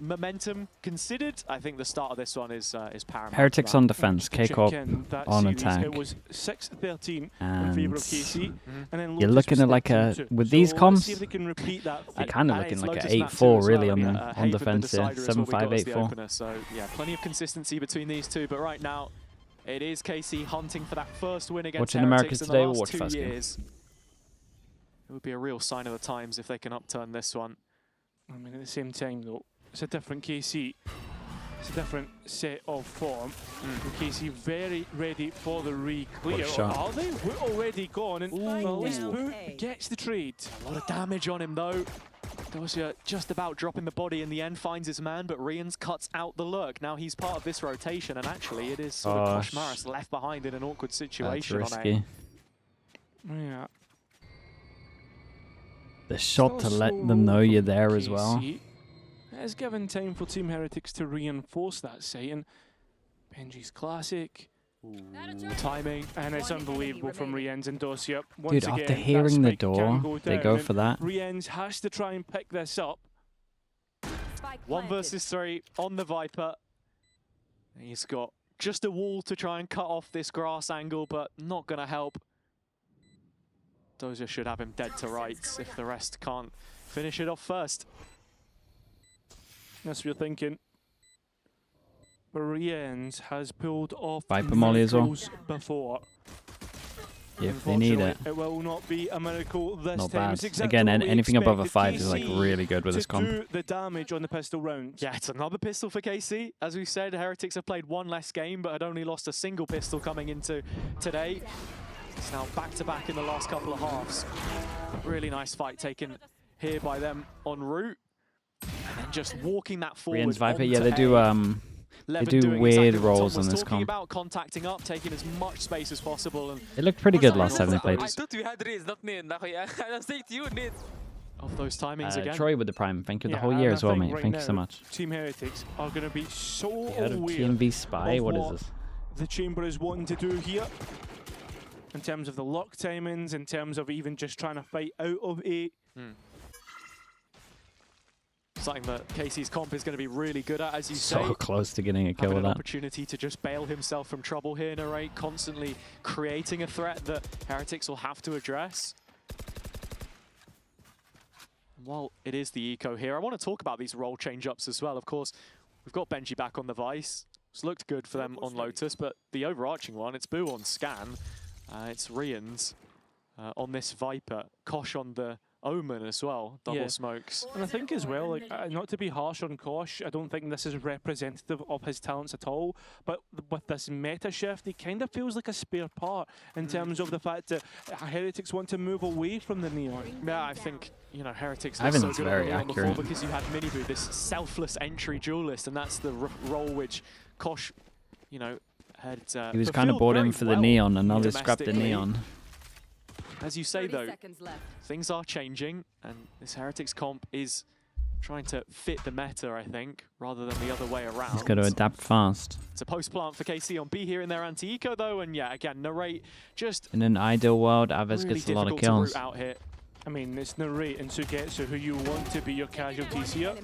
Momentum considered, I think the start of this one is paramount. Heretics on defense, KORP on attack. It was 6-13 in favor of KC. And then you're looking at like a, with these comps, you're kind of looking like an 8-4 really on defense here, 7-5, 8-4. So yeah, plenty of consistency between these two, but right now it is KC hunting for that first win against Watching Americans Heretics in today, the we'll last watch 2 fast years. It would be a real sign of the times if they can upturn this one. I mean, at the same time, though, it's a different KC. It's a different set of form. KC very ready for the re-clear. Are they? We're already gone. And well, who gets the trade? A lot of damage on him, though. Dosia just about dropping the body in the end, finds his man, but Rians cuts out the lurk. Now he's part of this rotation, and actually it is sort of Koshmaris left behind in an awkward situation. That's risky. Yeah. The shot to let them know you're there as well. It has given time for Team Heretics to reinforce that site, and Benji's classic. Timing. And it's unbelievable from Riens and Dosia. Dude, after hearing the door, they go for that. Riens has to try and pick this up. 1 versus 3 on the Viper. He's got just a wall to try and cut off this grass angle, but not going to help. Dosia should have him dead to rights if the rest can't finish it off first. That's what you're thinking. Riens has pulled off Viper Molly as well before. Yeah, if they need it. It will not be a miracle this Not time. bad. Again, anything above a 5 is like really good with this comp. Do the damage on the pistol round. Yeah, it's another pistol for KC. As we said, Heretics have played 1 less game, but had only lost a single pistol coming into today. It's now back-to-back in the last couple of halves. Really nice fight taken here by them en route. And then just walking that forward. Riens Viper, yeah, they do weird exactly rolls on this comp. About contacting up, taking as much space as possible. And it looked pretty good last time they played. I thought we had Riens, not Nid. I was saying to you, Nid. Of those timings again. Troy with the prime. Thank you the whole year as well, mate. Thank you so much. Team Heretics are going to be so aware TMV Spy, what is this? The Chamber is wanting to do here. In terms of the lock timings, in terms of even just trying to fight out of A. Something that KC's comp is going to be really good at, as you say. So close to getting a kill with an that. Opportunity to just bail himself from trouble here, Narrate, constantly creating a threat that Heretics will have to address. While it is the eco here, I want to talk about these role change-ups as well. Of course, we've got Benji back on the Vice. It's looked good for them on Lotus, but the overarching one, it's Boo on Scan. It's Rians on this Viper. Kosh on the Omen as well, double smokes. And I think as well, like not to be harsh on Kosh, I don't think this is representative of his talents at all, but with this meta shift, he kind of feels like a spare part in terms of the fact that Heretics want to move away from the Neon. Yeah, I think, you know, Heretics I was think so it's good very on accurate. because you had Miniboo, this selfless entry duelist, and that's the role which Kosh, you know, had he was kind of bought in for the Neon, and now they scrapped the Neon. As you say, though, things are changing, and this Heretics comp is trying to fit the meta, I think, rather than the other way around. He's got to adapt fast. It's a post-plant for KC on B here in their anti-eco, though, and yeah, again, Narrate just... In an ideal world, Aves really gets a lot of kills. Out here. I mean, it's Narrate and Sugetsu who you want to be your casualties here.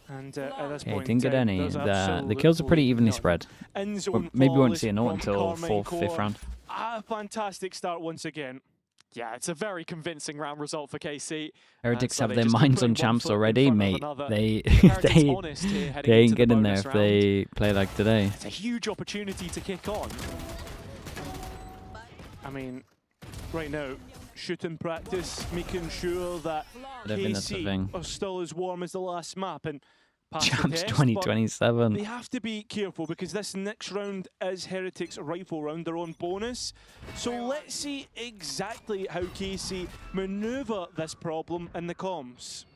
And at this point, didn't get any. The kills are pretty evenly spread. But maybe we won't see a note until 4th, 5th round. A fantastic start once again. Yeah, it's a very convincing round result for KC. Heretics have their minds on champs already, mate. They ain't getting there if they play like today. It's a huge opportunity to kick on. I mean, right now, shooting practice, making sure that KC are still as warm as the last map. And Champs 2027. They have to be careful because this next round is Heretics rifle round, their own bonus. So let's see exactly how KC maneuver this problem in the comms.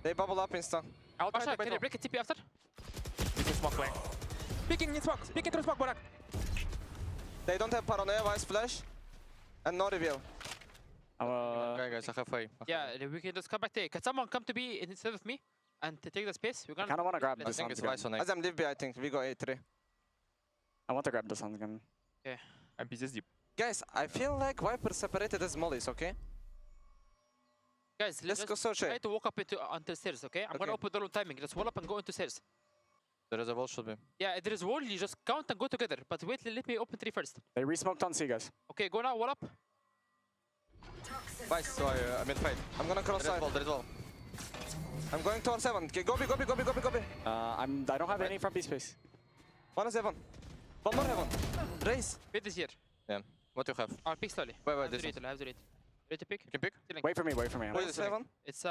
They bubble up insta. Can you break a TP after? It's a smoke way. Peeking in smoke. Peeking through smoke, Borak. They don't have paranoia, vice flash, and no reveal. Okay, guys, I have five. Yeah, we can just come back there. Can someone come to B instead of me and to take the space? We're gonna. I kind of want to grab this. I think it's vice on A. Azam leave B, I think. We go A3. I want to grab this gun. Yeah. I'm pieces deep. Guys, I feel like Viper separated as mollies, okay? Guys, let's go search try it. to walk up onto stairs, okay? I'm gonna open the room timing. Just wall up and go into stairs. There is a wall, should be. Yeah, there is wall. You just count and go together. But wait, let me open 3 first. They re-smoked on C, guys. Okay, go now. Wall up. Vice, so I mid fight. I'm gonna cross side. There is wall. I'm going towards 7. Okay, go B. I don't have any from B space. One is heaven. One more heaven. Raise. Wait this here. Yeah. What do you have? I'll pick slowly. Wait, I have this to read it. I have to read. Ready to pick? You can pick? Ceiling. Wait for me. What is heaven? It's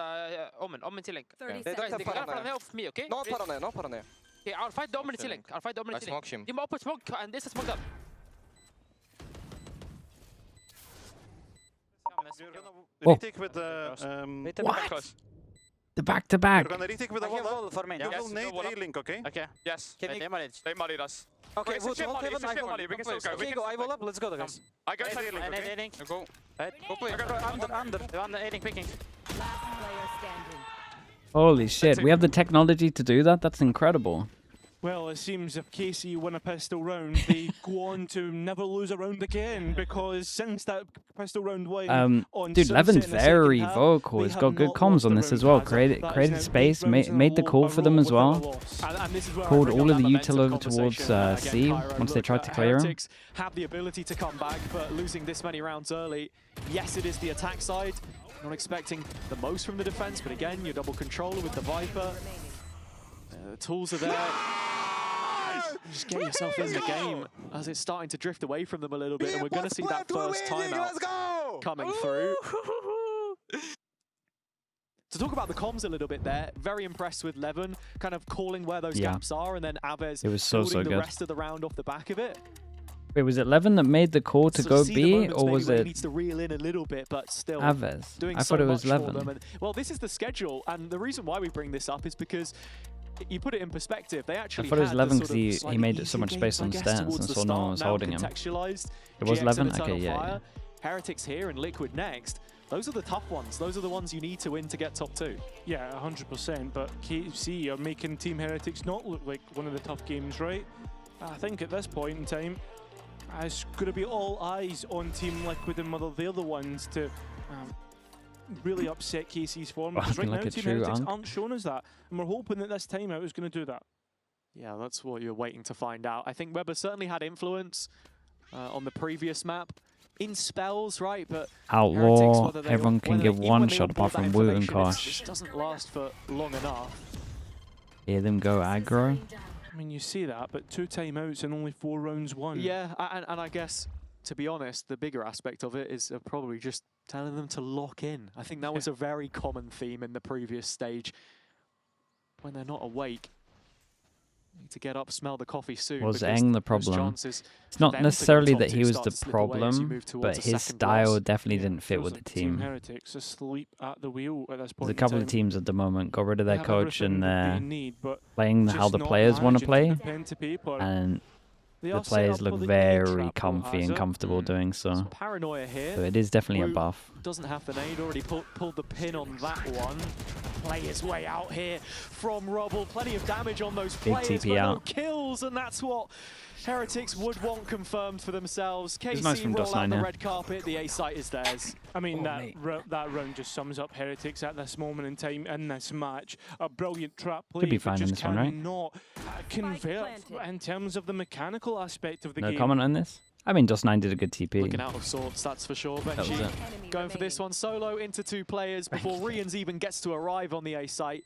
Omen. Omen ceiling. 30 They don't seconds. have They got paranoia. paranoia of me, okay? No paranoia, no paranoia. Okay, I'll fight the Omen ceiling. I'll fight the Omen I ceiling. smoke him. You open smoke and this is smoke down. Whoa. Retake with the What? The back-to-back. We're gonna retake with the wall. for me. You will need A-link, okay? Okay. Yes. Can we- They mollied us. Okay, it's wood, ship hold molly, heaven, it's a ship I molly, we can still go, we Okay, can go, still I will up, let's go, guys. I got side link, okay? A-link. Go. Go play. Under A-link picking. Last player standing. Holy shit, we have the technology to do that? That's incredible. Well, it seems if KC win a pistol round, they go on to never lose a round again, because since that pistol round win on Dude, Sunset Levin's in the very second half, vocal. they He's have got good not comms lost on a this as round, well. Kaz. Created That is now space, 8 rounds in a made the call for them as row without a well. loss. And this is where I Called bring all up of the that util momentum over towards conversation, C Cairo. once they Look, tried to clear him. Heretics have the ability to come back, but losing this many rounds early, yes, it is the attack side. Not expecting the most from the defense, but again, your double controller with the Viper. The tools are there. Just get yourself in the game as it's starting to drift away from them a little bit, and we're going to see that first timeout coming through. To talk about the comms a little bit there, very impressed with Levin, kind of calling where those gaps are, and then Aves It was so building the good. rest of the round off the back of it. Wait, was it Levin that made the call to Sort go of see the B, moments or maybe was where he it needs to reel in a little bit, but still Aves? doing I so thought it was much for Levin. them. And, well, this is the schedule, and the reason why we bring this up is because you put it in perspective. They actually I thought it was had Levin the because sort of he slightly made so easier much space games, on I guess, stance, towards and the so no one start, was now holding him. contextualized. It was GX Levin? and Eternal Okay, yeah, Fire, Heretics here and Liquid next. Those are the tough ones. Those are the ones you need to win to get top 2. Yeah, 100%, but KC are making Team Heretics not look like one of the tough games, right? I think at this point in time, it's going to be all eyes on Team Liquid and Mother. They're the ones to really upset KC's form, because right now Team Heretics aren't showing us that, and we're hoping that this timeout is going to do that. Yeah, that's what you're waiting to find out. I think Weber certainly had influence on the previous map. In spells, right? But Outlaw, everyone can get one shot apart from Wu and Kosh. It just doesn't last for long enough. Hear them go aggro. I mean, you see that, but 2 timeouts and only 4 rounds won. Yeah, and I guess, to be honest, the bigger aspect of it is probably just telling them to lock in. I think that was a very common theme in the previous stage. When they're not awake, need to get up, smell the coffee soon. Was Eng the problem? It's not necessarily that he was the problem, but his style definitely didn't fit with the team. Heretics asleep at the wheel at this point. There's a couple of teams at the moment got rid of their coach and they're but playing how the players want to play, and They the players look very comfy and comfortable doing so. Paranoia here. So it is definitely a buff. Doesn't have the nade, already pulled the pin on that one. Play his way out here from Rubble. Plenty of damage on those Big players, TP but no out. kills, and that's what Heretics would want confirmed for themselves. KC nice from roll out the Dust9, red carpet, the A site is theirs. I mean, that round just sums up Heretics at this moment in time in this match. A brilliant trap play, Could be but fine in just this one, right? cannot convert in terms of the mechanical aspect of the No game. comment on this? I mean, Dust9 did a good TP. Looking out of sorts, that's for sure. That was Benji it. going for this one solo into 2 players before Rians even gets to arrive on the A site.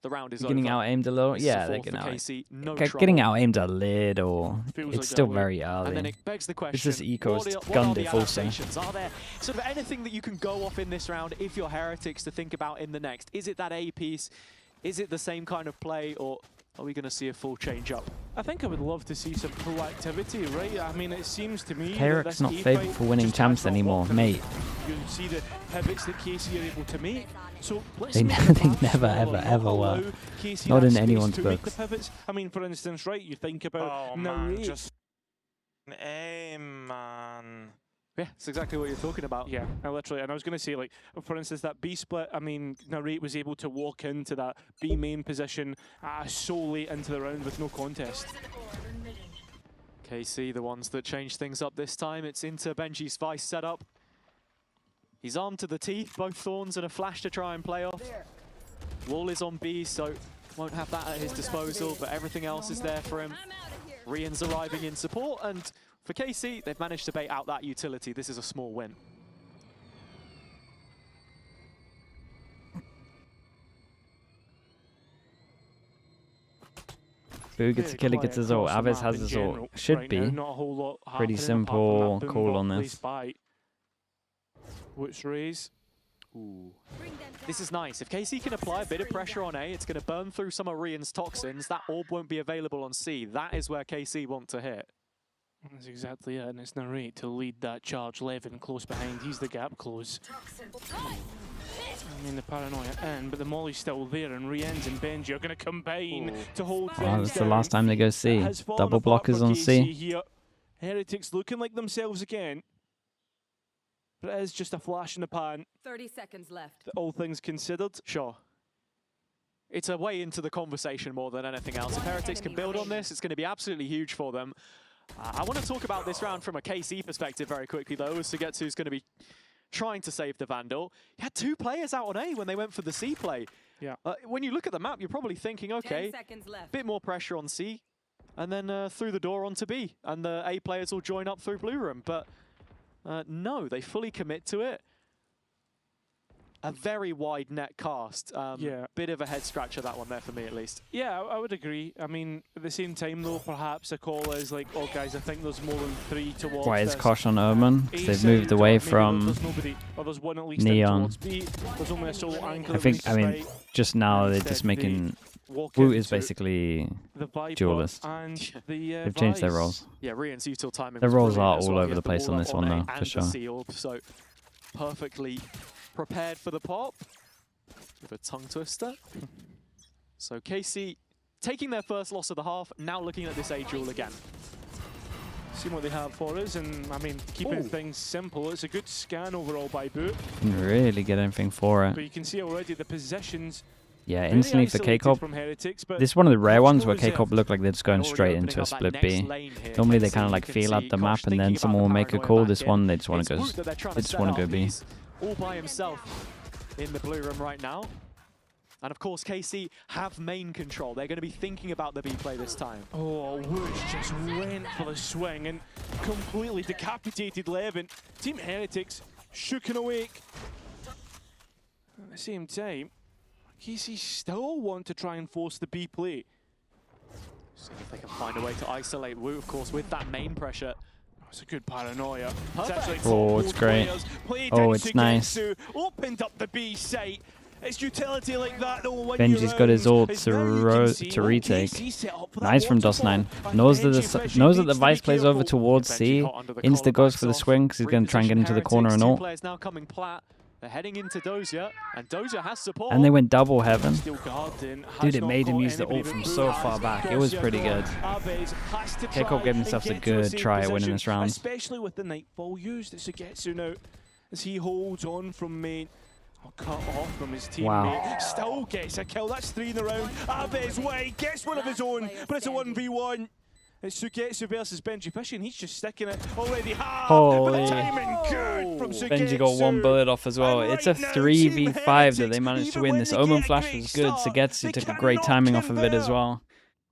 The round is Getting over. out aimed a little? This is Yeah, a they're fourth getting for out. KC, no Getting trouble. out aimed a little. Feels It's like still that way. very And then early. it begs the question, This is Eco's what are gun the diff also. adaptations? Are there sort of anything that you can go off in this round if you're Heretics to think about in the next? Is it that A piece? Is it the same kind of play, or are we going to see a full change up? I think I would love to see some proactivity, right? I mean, it seems to me Herrick's that not this favoured A-fight for winning just champs has not anymore, worked. mate. You see the pivots that KC are able to make. So let's They make never- the they map never, smaller, ever, not ever allow were. KC Not that in space anyone's to make the books. pivots. I mean, for instance, right, you think about man, Narrate. just aim, man. Yeah, that's exactly what you're talking about. Yeah, literally. And I was going to say, like, for instance, that B split, I mean, Narrate was able to walk into that B main position so late into the round with no contest. KC, the ones that changed things up this time. It's into Benji's Vice setup. He's armed to the teeth, both Thorns and a flash to try and play off. Wall is on B, so won't have that at his disposal, but everything else is there for him. Rian's arriving in support, and for KC, they've managed to bait out that utility. This is a small win. Boo gets a kill, he gets his ult. Aves has his ult. Should be pretty simple call on this. Woods raise. Ooh. This is nice. If KC can apply a bit of pressure on A, it's going to burn through some of Rian's toxins. That orb won't be available on C. That is where KC want to hit. That's exactly it, and it's Narrate to lead that charge. Levin close behind. He's the gap close. I mean, the paranoia in, but the Molly's still there, and Rienz and Benji are going to combine to hold things that's the last time they go C. Double blockers on C. Here. Heretics looking like themselves again. But it is just a flash in the pan. 30 seconds left. All things considered. Sure. It's a way into the conversation more than anything else. If Heretics can build on this, it's going to be absolutely huge for them. I want to talk about this round from a KC perspective very quickly, though, as Sugetsu's going to be trying to save the Vandal. He had 2 players out on A when they went for the C play. Yeah. When you look at the map, you're probably thinking, okay, a bit more pressure on C, and then through the door onto B, and the A players will join up through Blue Room. But no, they fully commit to it. A very wide net cast. Yeah. Bit of a head scratcher, that one there for me at least. Yeah, I would agree. I mean, at the same time though, perhaps a call is like, oh guys, I think there's more than 3 towards Why is this. Kosh on Omen? Because they've moved away from there's nobody, or there's one at least Neon. towards B. There's only a solo angle. I mean, just now they're just making... Wu is basically duelist. And the, they've changed their roles. Yeah, Rian's util timing. Their roles are as all well. over the place on this one though, for sure. So perfectly prepared for the pop with a tongue twister. So KC taking their first loss of the half, now looking at this A duel again. Seeing what they have for us, and I mean, keeping things simple. It's a good scan overall by Boot. Didn't really get anything for it. But you can see already the positions. Yeah, instantly for KCOP. This is one of the rare ones where KCOP look like they're just going straight into a split B. Normally they kind of like feel out the map and then someone will make a call. This one they just want to go B. All by himself in the Blue Room right now. And of course KC have main control. They're going to be thinking about the B play this time. Oh, Woods just went for the swing and completely decapitated Levin. Team Heretics shook and awake. At the same time, KC still want to try and force the B play. See if they can find a way to isolate Wu, of course, with that main pressure. It's a good paranoia. Oh, it's great. Oh, it's nice. Opened up the B site. It's utility like that though. Benji's got his ult to retake. Nice from Dust9. Knows that the Vice plays over towards C. Insta goes for the swing because he's going to try and get into the corner and ult. They're heading into Dozier, and Dozier has support. And they went double heaven. Dude, it made him use the ult from so far back. It was pretty good. KCOP gave themselves a good try at winning this round. Especially with the Nightfall used. Sugetsu now, as he holds on from main. Cut off from his teammate. Wow. Still gets a kill. That's 3 in the round. Aves way gets one of his own, but it's a 1v1. It's Sugetsu versus Benji Fishin. He's just sticking it already hard. But the timing good from Sugetsu. Benji got 1 bullet off as well. It's a 3v5 that they managed to win. This Omen Flash was good. Sugetsu took a great timing off of it as well.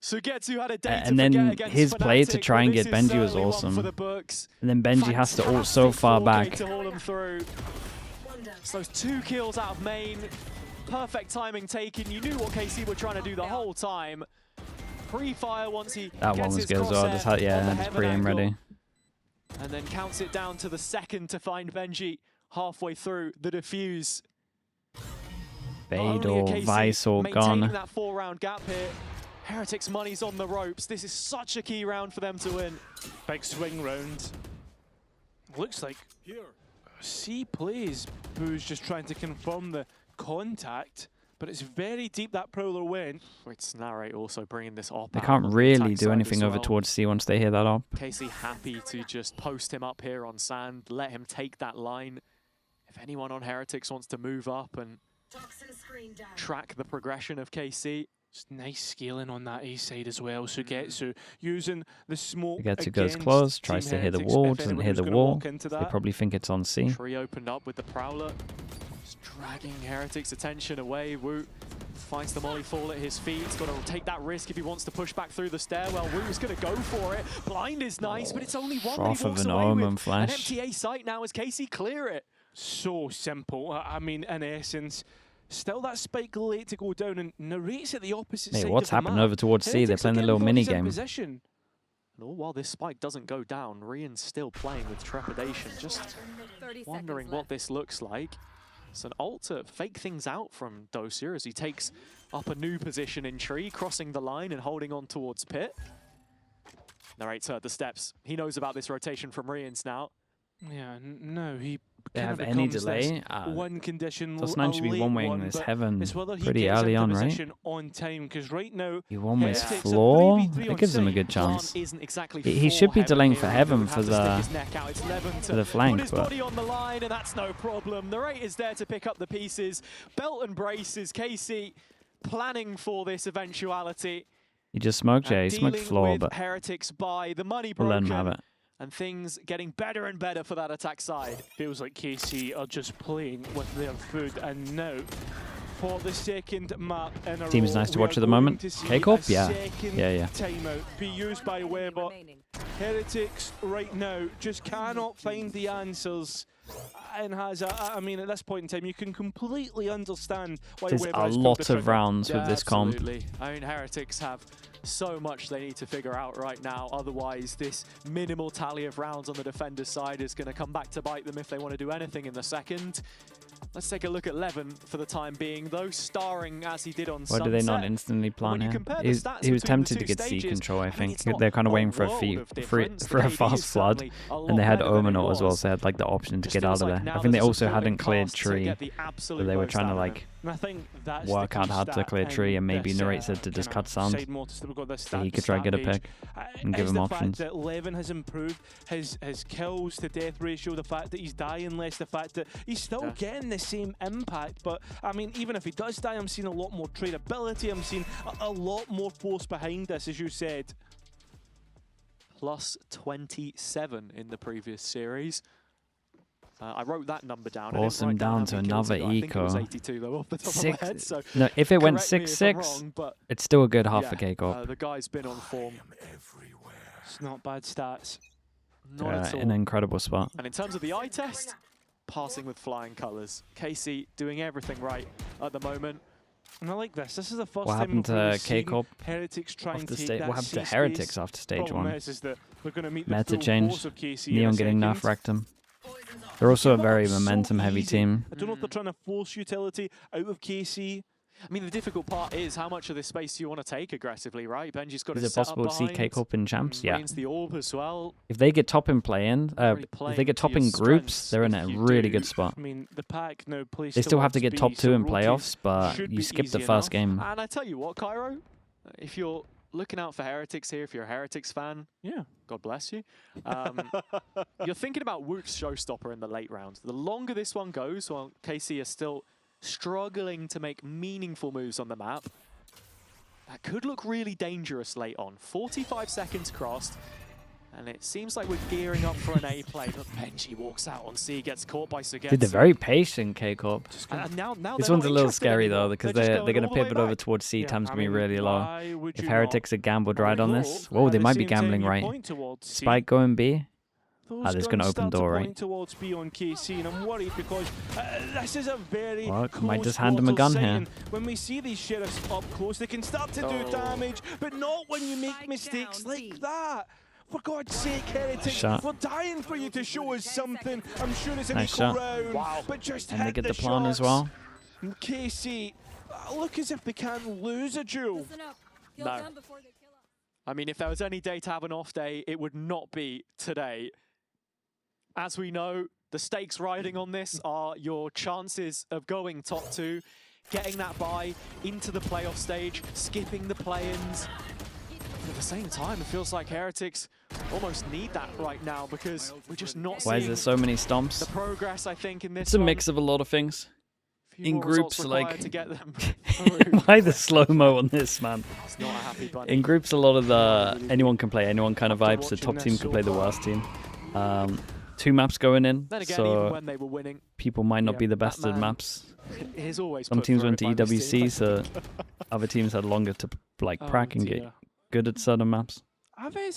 Sugetsu had a day and then his play to try and get Benji was awesome. And then Benji has to ult so far back. So those 2 kills out of main. Perfect timing taken. You knew what KC were trying to do the whole time. Pre-fire once he that one was good as well. Just pre-aim ready. And then counts it down to the second to find Benji halfway through the defuse. Fade or Vice or gone. That 4-round gap here. Heretics money's on the ropes. This is such a key round for them to win. Big swing round. Looks like C plays. Boo's just trying to confirm the contact. But it's very deep that Prowler went. It's Narrate also bringing this op. They can't really do anything over towards C once they hear that op. KC happy to just post him up here on sand, let him take that line. If anyone on Heretics wants to move up and track the progression of KC, It's nice scaling on that A side as well. So Getsu using the smoke. Getsu goes close, tries to hit the wall, doesn't hit the wall. They probably think it's on C. Tree opened up with the Prowler. Just dragging Heretics' attention away. Wu finds the molly fall at his feet. He's got to take that risk if he wants to push back through the stairwell. Wu's going to go for it. Blind is nice, but it's only one that he walks away with. An MTA site now as KC clear it. So simple. I mean, in essence, still that spike late to go down and narrates at the opposite side. What's happening over towards C? They're playing a little mini game. And all while this spike doesn't go down, Rian's still playing with trepidation, just wondering what this looks like. It's an ult to fake things out from Dosia as he takes up a new position in tree, crossing the line and holding on towards pit. Narrate's heard the steps. He knows about this rotation from Rian's now. Yeah, no, he they have any delay. One condition. Doesn't should be one-waying this heaven pretty early on, right? On time, because right now he one-ways floor. That gives him a good chance. He should be delaying for heaven for the flank, his body on the line, and that's no problem. Narrate is there to pick up the pieces. Belt and braces. KC planning for this eventuality. He just smoked, yeah. He smoked floor, but Heretics by the money we'll let him have it. And things getting better and better for that attack side. Feels like KC are just playing with their food, and now for the second map in a row, team's nice to watch at the moment. KORP, yeah. Timeout be used by Weber. Heretics right now just cannot find the answers. And has I mean, at this point in time, you can completely understand why There's Weber a lot of rounds with this comp. Absolutely. I mean, Heretics have so much they need to figure out right now. Otherwise, this minimal tally of rounds on the defender's side is going to come back to bite them if they want to do anything in the second. Let's take a look at Levin for the time being, though, starring as he did on Sunset. Why do they not instantly plant him? He was tempted to get C control, I think. They're kind of waiting for a fast flood, and they had Omenor as well, so they had like the option to get out of there. I think they also hadn't cleared tree, so they were trying to like work out how to clear tree, and maybe Narrate said to just cut sound so he could try to get a pick and give him options. The fact that Levin has improved his kills to death ratio, the fact that he's dying less, the fact that he's still getting the same impact, but I mean, even if he does die, I'm seeing a lot more tradability, I'm seeing a lot more force behind this, as you said. Plus 27 in the previous series. I wrote that number down. Force him down to another eco. 82 though, off the top of my head, so no, if it went 6-6, it's still a good half for KORP. The guy's been on form. It's not bad stats. Not at all. An incredible spot. And in terms of the eye test, passing with flying colours. KC doing everything right at the moment. And I like this. This is the first what time happened to KORP Heretics trying to take that. What happened to Heretics after stage 1? Is that we're going to meet Meta change. KC Neon getting nerf rectum. They're also a very momentum-heavy team. I don't know if they're trying to force utility out of KC. I mean, the difficult part is how much of this space do you want to take aggressively, right? Benji's got to set up behind. Is it possible to see KORP in champs? Yeah. The orb as well. If they get top in play-in, if they get top in groups, they're in a really good spot. I mean, the pack now plays. They still have to get top 2 in playoffs, but you skip the first game. And I tell you what, Cairo, if you're looking out for Heretics here, if you're a Heretics fan, yeah, God bless you. You're thinking about Woot's showstopper in the late rounds. The longer this one goes, while KC are still struggling to make meaningful moves on the map, that could look really dangerous late on. 45 seconds crossed, and it seems like we're gearing up for an A play, but Benji walks out on C, gets caught by Sugetsu. Dude, they're very patient, KORP. This one's a little scary though, because they're going to pivot over towards C. Time's going to be really low. If Heretics are gambled right on this, whoa, they might be gambling right. Spike going B. That's going to open door, right? Towards B on KC, and I'm worried because this is a very might just hand him a gun here. When we see these sheriffs up close, they can start to do damage, but not when you make mistakes like that. For God's sake, Heretics, we're dying for you to show us something. I'm sure it's an equal round, but just and they get the plan as well. KC look as if they can't lose a duel. No. I mean, if there was any day to have an off day, it would not be today. As we know, the stakes riding on this are your chances of going top 2, getting that bye into the playoff stage, skipping the play-ins. At the same time, it feels like Heretics almost need that right now because we're just not seeing. Why is there so many stomps? The progress, I think, in this. It's a mix of a lot of things. in groups like to get them. why the slow-mo on this, man? It's not a happy bunny. In groups, a lot of the anyone can play anyone kind of vibes. The top team can play the worst team. 2 maps going in, Then again, so even when they were winning, people might not be the best at maps. he's always Some put teams through went to it by mistake. EWC, so other teams had longer to like prac and get good at certain maps.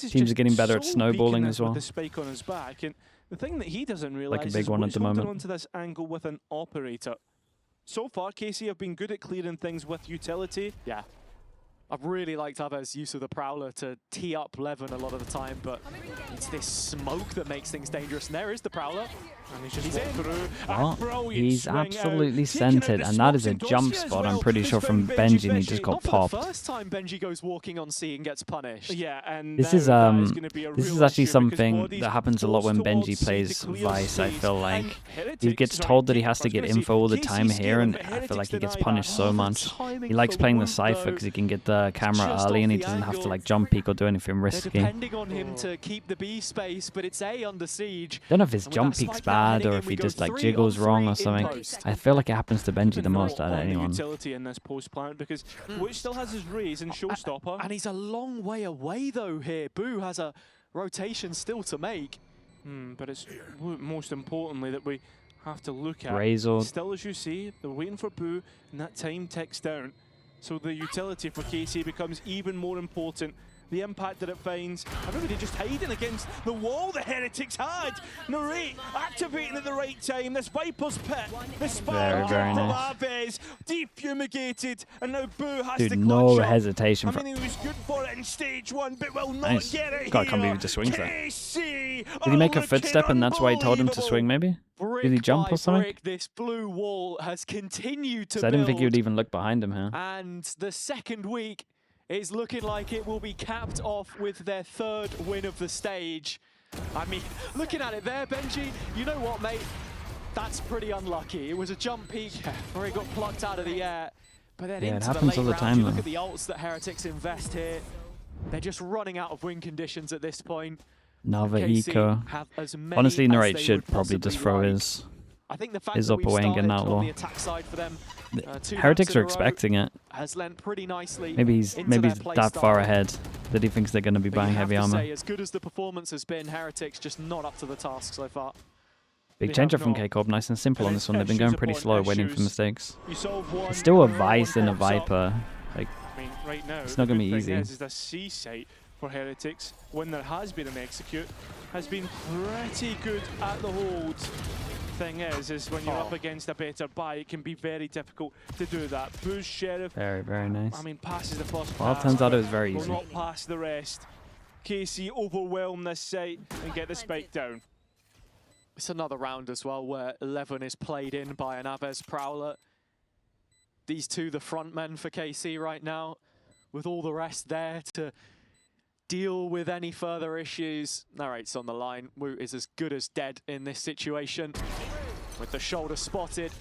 Teams are getting better at snowballing as well. With the spike on his back, and the thing that he doesn't realize Like a big is one at he's the holding moment. onto this angle with an operator. So far, KC have been good at clearing things with utility. Yeah. I've really liked Ava's use of the Prowler to tee up Levin a lot of the time, but it's this smoke that makes things dangerous. And there is the Prowler. And he's in through. Oh, he's absolutely centered, and that is a jump spot, I'm pretty sure, from Benji, and he just got popped. Not for the first time Benji goes walking on C and gets punished. Yeah, and This is actually something that happens a lot when Benji plays Vice. I feel like he gets told that he has to get info all the time here, and I feel like he gets punished so much. He likes playing the Cypher because he can get the camera early, and he doesn't have to like jump peek or do anything risky. Depending on him to keep the B space, but it's A under siege. Don't know if his jump peek's bad or if he just like jiggles wrong or something. I feel like it happens to Benji the most out of anyone. Utility in this post plant because Witch still has his raise and showstopper. And he's a long way away though here. Boo has a rotation still to make. But it's most importantly that we have to look at. Razor. Still, as you see, they're waiting for Boo, and that time ticks down. So the utility for KC becomes even more important. The impact that it finds. Everybody just hiding against the wall the Heretics had. Narrate activating at the right time. This Viper's Pit. The spiral very from nice. Aves defumigated. And now Boo has Dude, to no clutch up. hesitation. I mean, he was good for it in stage 1, but will not Nice. get it God, I here. can't believe he just swings there. KC Did he make a footstep and that's why he told him to swing, maybe? Did he jump or something? Brick, this blue wall has continued to So I didn't think he would build, even look behind him here. and the second week is looking like it will be capped off with their 3rd win of the stage. I mean, looking at it there, Benji, you know what, mate? That's pretty unlucky. It was a jump peak where he got plucked out of the air. But then Yeah, it into happens the all late the time, round, you look though. at the ults that Heretics invest here. They're just running out of win conditions at this point. Nava KC Eco. have as many Honestly, as Narrate they should would probably just possibly throw like. his I think the fact his that up we've away and get an started on outlaw. the attack side for them, two Heretics maps in are a row expecting it. has lent pretty nicely. Maybe he's into their play that far style. ahead that he thinks they're going to be But you buying have heavy to armor. say, as good as the performance has been, Heretics just not up to the task so far. Big They change have up from not. K-Corp, nice and simple on this one. They've been Issues going pretty upon slow, waiting for issues. mistakes. You solve one, It's still a another one Vice and a pops up. Viper. Like, I mean, right now, It's not gonna be the good thing easy. is the C site for Heretics, when there has been an execute, has been pretty good at the hold. Thing is when you're up against a better buy, it can be very difficult to do that. Boo's Sheriff, very, very nice. I mean, passes the first Well, it pass, turns out it but was very will easy. not pass the rest. KC overwhelm this site and get the spike down. It's another round as well where 11 is played in by an Aves Prowler. These two, the front men for KC right now, with all the rest there to deal with any further issues. Narrate's on the line. Woot is as good as dead in this situation. With the shoulder spotted,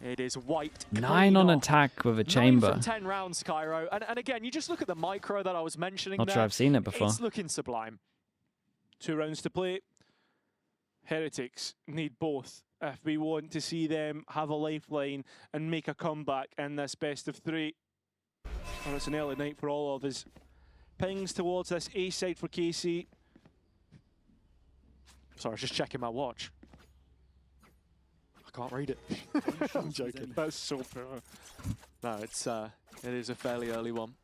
it is wiped 9 on clean off. attack with a 9 chamber. from 10 rounds, Cairo. And again, you just look at the micro that I was mentioning Not there. sure I've seen it before. It's looking sublime. 2 rounds to play. Heretics need both if we want to see them have a lifeline and make a comeback in this best of 3. Well, it's an early night for all of us. Pings towards this A side for KC. Sorry, I was just checking my watch. I can't read it. I'm joking. That's so poor. No, it is a fairly early one.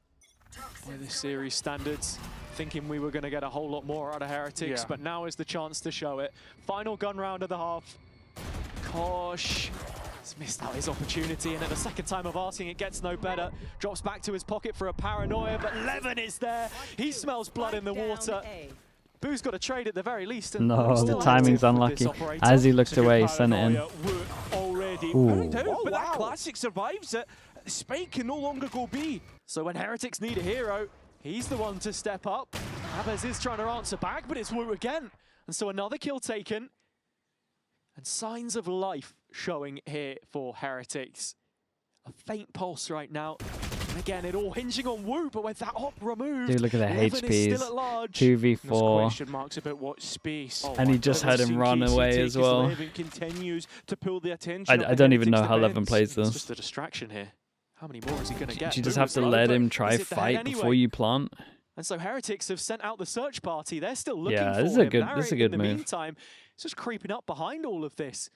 By this series standards, thinking we were going to get a whole lot more out of Heretics, Yeah. but now is the chance to show it. Final gun round of the half. Kosh has missed out his opportunity, and at the second time of asking, it gets no better. Drops back to his pocket for a paranoia, but Levin is there. He smells blood in the water. Boo's got a trade at the very least. And No, still the active timing's with unlucky. this operator. As he looked It's a good away, he sent it in. paranoia. Woot already Ooh. found out, Oh, but that wow. classic survives it. Spike can no longer go B. So when Heretics need a hero, he's the one to step up. Aves is trying to answer back, but it's Woot again. And so another kill taken. And signs of life showing here for Heretics. A faint pulse right now. And again, it all hinging on Wu, but with that op removed, Dude, look at the Levin is still HPs. at large. 2v4. There's question marks about what space. And he just had him run away as well. Levin continues to pull the attention. I don't even know how Levin plays It's this. just a distraction here. How many more is he going to get? You just Boo have is to low, let but him try is it the head fight anyway? before you plant. And so Heretics have sent out the search party. They're still looking Yeah, for this is a him. good- Narrate, this is a good in the move. meantime, it's just creeping up behind all of this.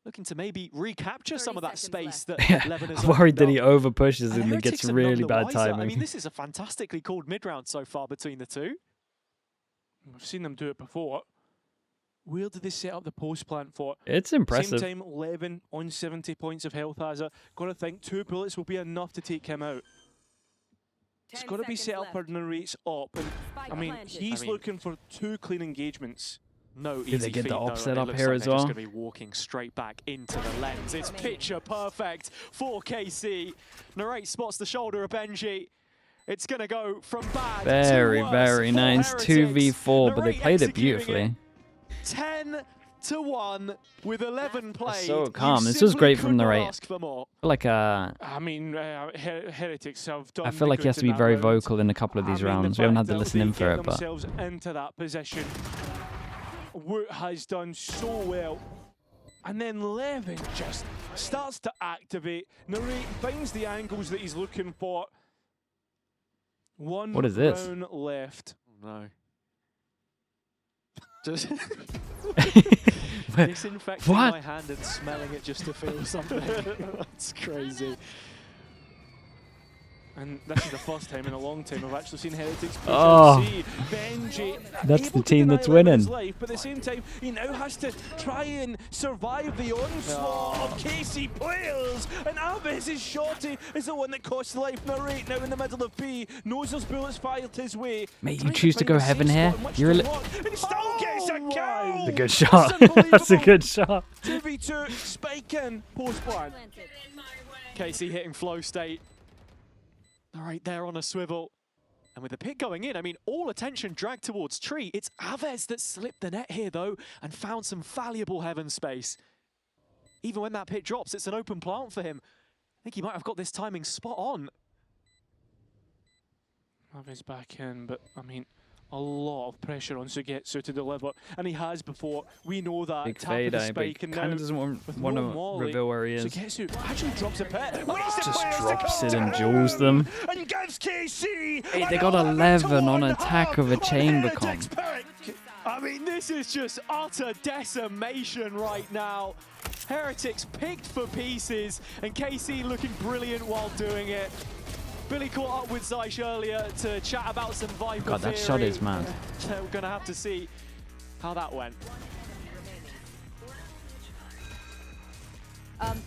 Looking to maybe recapture some of that space that Yeah, Levin has I'm worried that opened he up. over pushes and it Heretics gets are none really the bad wiser. timing. I mean, this is a fantastically called mid-round so far between the two. We've seen them do it before. Where did they set up the post plant for? It's impressive. Same time, Levin on 70 points of health has it. Got to think 2 bullets will be enough to take him out. It's got to be set up for Narrate's op. And I mean, he's looking for 2 clean engagements. No Did easy they get feat, the though, op set and it up looks here like as they're well? just going to be walking straight back into the lens. It's picture perfect for KC. Narrate spots the shoulder of Benji. It's going to go from bad Very, to worse very for nice. Heretics. 2v4, but they Narrate played it executing beautifully. 10-1 with 11 played. So You calm. This was simply great from could not Narrate. ask for more. Like I mean, Heretics have done. I feel like he has to be very vocal in a couple of these rounds. We haven't had to listen in for it, but themselves into that position. Woot has done so well. And then Levin just starts to activate. Narrate finds the angles that he's looking for. One What is this? round left. No. Just What? disinfecting my hand and smelling it just to feel something. That's crazy. And this is the first time in a long time I've actually seen Heretics push Oh. see Benji That's able the to team deny that's Levin's winning. life, but at the same time, he now has to try and survive the onslaught of KC players. And Avez's shorty is the one that costs life. Narrate now in the middle of B, knows those bullets fired his way. Mate, you Trying choose to find go a heaven safe here. spot in which You're to a walk, and he still gets a kill! That's a good shot. That's a good shot. 2v2, spike in, post plan. KC hitting flow state. All right, there on a swivel. And with the pick going in, I mean, all attention dragged towards Tree. It's Avez that slipped the net here, though, and found some valuable heaven space. Even when that pit drops, it's an open plant for him. I think he might have got this timing spot on. Aves back in, but I mean, a lot of pressure on Sugetsu to deliver, and he has before. We know that. Big Tap of fade the eye, but spike, and kind now of doesn't want with to no molly, reveal where he is. Sugetsu actually drops a pit. Just drops it and jewels them. And gives KC Hey, they got 11 on attack of a chamber comp. I mean, this is just utter decimation right now. Heretics picked for pieces, and KC looking brilliant while doing it. Billy caught up with Zysh earlier to chat about some Viper God, that theory. shot is mad. So we're going to have to see how that went.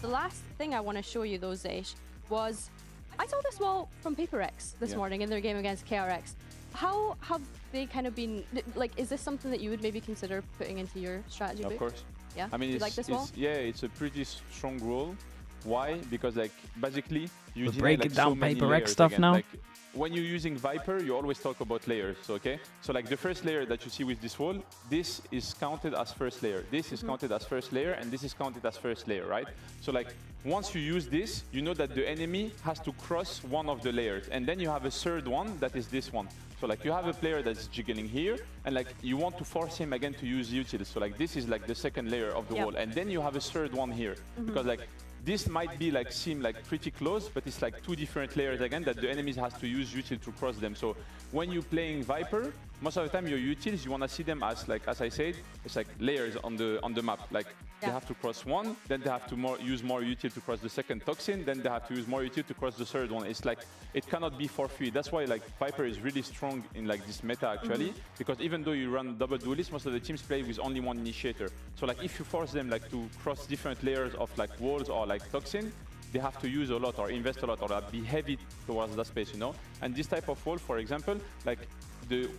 The last thing I want to show you, though, Zysh, was I saw this wall from PaperX this morning in their game against KRX. How have they kind of been, like, is this something that you would maybe consider putting into your strategy book? Of course. Yeah? I mean, you it's, like this wall? yeah, it's a pretty strong role. Why? Because like basically you We're deny, breaking like, down so many Paper X layers stuff again. now. Like, when you're using Viper, you always talk about layers, okay? So like the first layer that you see with this wall, this is counted as first layer. This is counted as first layer, and this is counted as first layer, right? So like once you use this, you know that the enemy has to cross one of the layers, and then you have a third one that is this one. So like you have a player that's jiggling here, and like you want to force him again to use utils. So like this is like the second layer of the wall, and then you have a third one here, because like this might be like seem like pretty close, but it's like 2 different layers again that the enemies has to use util to cross them. So when you're playing Viper, most of the time your utils, you want to see them as like, as I said, it's like layers on the map. Like they have to cross one, then they have to use more util to cross the second toxin, then they have to use more util to cross the third one. It's like it cannot be for free. That's why like Viper is really strong in like this meta actually, because even though you run double duelist, most of the teams play with only one initiator. So like if you force them like to cross different layers of like walls or like toxin, they have to use a lot or invest a lot or like, be heavy towards that space, you know. And this type of wall, for example, like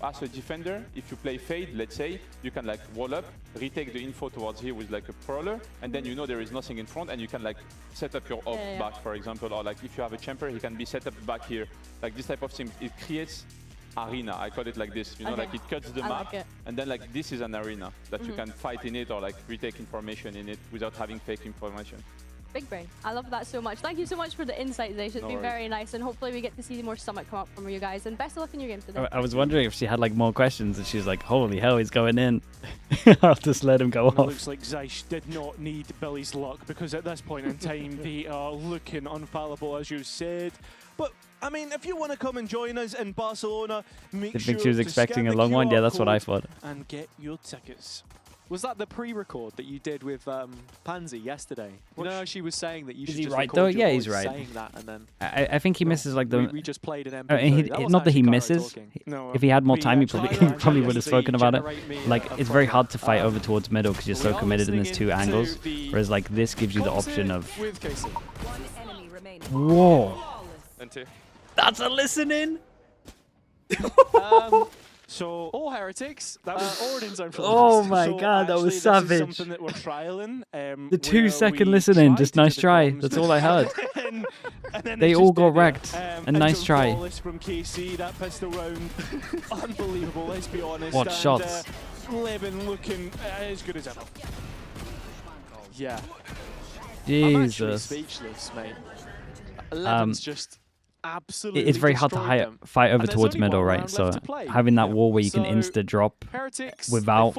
as a defender, if you play Fade, let's say, you can like wall up, retake the info towards here with like a prowler, and then you know there is nothing in front, and you can like set up your op back, for example, or like if you have a champer, he can be set up back here. Like this type of thing, it creates arena. I call it like this, you know, like it cuts the map, and then like this is an arena that you can fight in it or like retake information in it without having fake information. Big brain. I love that so much. Thank you so much for the insights, Zaysh. It's been very nice, and hopefully we get to see more Summit come up from you guys. And best of luck in your game today. I was wondering if she had like more questions, and she's like, "Holy hell, he's going in!" I'll just let him go off. It looks like Zaysh did not need Billy's luck, because at this point in time they are looking unfallible, as you said. But I mean, if you want to come and join us in Barcelona, make sure she was expecting a long one. Yeah, that's what I thought. And get your tickets. Was that the pre-record that you did with Pansy yesterday? You know, she was saying that you should just right record though? your Yeah, voice he's right. saying that, and then I think he misses like the. We just played an MP3. Not that he misses. If he had more time, he probably would have spoken about it. Like, it's very hard to fight over towards middle because you're so committed in these two angles. Whereas like this gives you the option of. Whoa! That's a listening. So all Heretics. That was Oriden's own. Oh my god, that was savage. Something that we're trialing. The 2-second listening, just nice try. That's all I heard. They all got wrecked. A nice try. From KC, that pistol round, unbelievable. Let's be honest. What shots? Levin looking as good as ever. Yeah. Jesus. I'm actually speechless, mate. Levin's just. Absolutely, it's very hard to fight over towards middle, right? So having that wall where you can insta drop without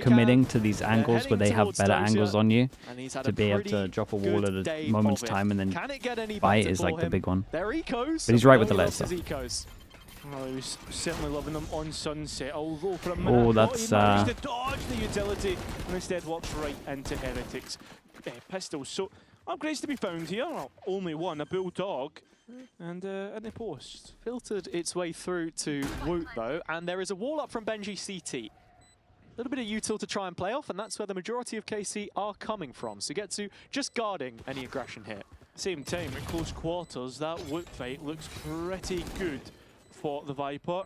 committing to these angles where they have better angles on you, to be able to drop a wall at a moment's time and then fight is like the big one. But he's right with the left stuff. Well, he was certainly loving them on Sunset, although for a minute oh, that's managed to dodge the utility and instead walks right into Heretics pistols. So upgrades to be found here. Well, only one, a Bulldog. And in the post. Filtered its way through to Woot though, and there is a wall up from Benji CT. A little bit of util to try and play off, and that's where the majority of KC are coming from. So get to just guarding any aggression here. Same time, at close quarters, that Woot fight looks pretty good for the Viper.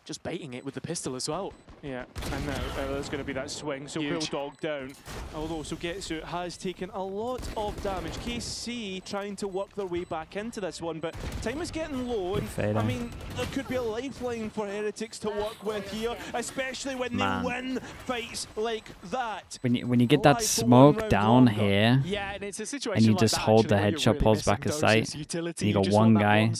Just baiting it with the pistol as well. Yeah, and now there's going to be that swing, so Bulldog down. Although Sugetsu has taken a lot of damage. KC trying to work their way back into this one, but time is getting low. And I mean, there could be a lifeline for Heretics to work with here, especially when they win fights like that. When you get that smoke down here, yeah, and it's a situation and you like just that, hold the really headshot pulse back of sight, and you got one guy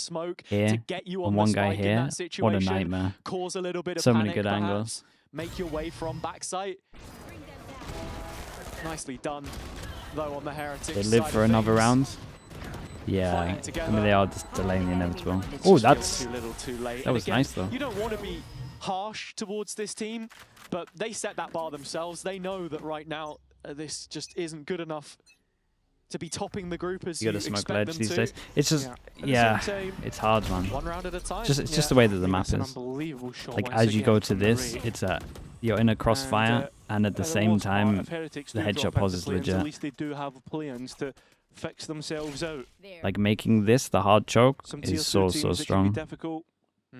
here and one guy here. What a nightmare. Cause a little bit of so panic, many good perhaps. angles. Make your way from backside. Nicely done, though, on the Heretics. They live for another round. Yeah, I mean they are just delaying the inevitable. Oh, that was nice though. You don't want to be harsh towards this team, but they set that bar themselves. They know that right now this just isn't good enough to be topping the group as you smoke expect ledge them these to. days. It's just, it's hard, man. One round at a time. It's just the way that the map is. Like as you go to this, it's you're in a crossfire, and at the same time, the headshot pause is legit. At least they do have plans to fix themselves out. Like making this the hard choke is so strong. Difficult. At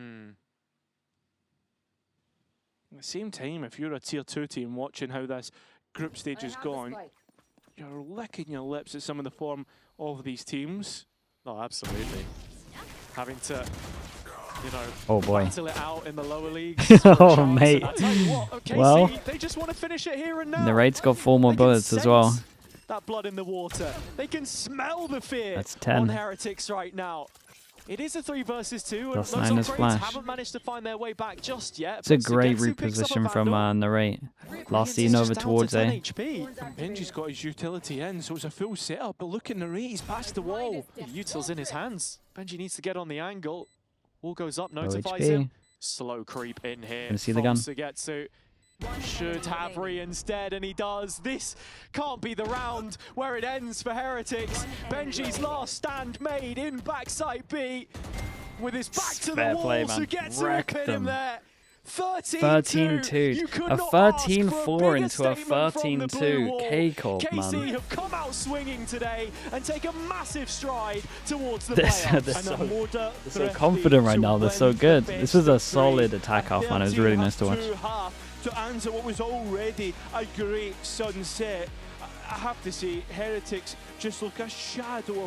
the same time, if you're a tier 2 team watching how this group stage has gone, you're licking your lips at some of the form of these teams. Oh, absolutely. Having to, you know, oh boy, battle it out in the lower leagues. Oh mate. I tell you what, okay, well, they just want to finish it here and now. The raid's got 4 more bullets as well. That blood in the water. They can smell the fear. That's 10 on Heretics right now. It is a 3 versus 2, and Plus those 9 upgrades haven't managed to find their way back just yet. It's a great reposition from Narrate. Last seen over towards A. Benji's got his utility in, so it's a full setup, but look at Narate, he's past the wall. The util's in his hands. Benji needs to get on the angle. Wall goes up, notifies him. Slow creep in here. Can see the gun. Sugetsu should have re instead, and he does. This can't be the round where it ends for Heretics. Benji's last stand made in backside B with his back to the wall. Sugetsu pin him there. 13-2. A 13-4 into a 13-2 KCORP, man. KC have come out swinging today and take a massive stride towards the playoffs. They're so confident right now. They're so good. This was a solid attack half, man. It was really nice to watch. To answer what was already a great Sunset, I have to say, Heretics just look a shadow of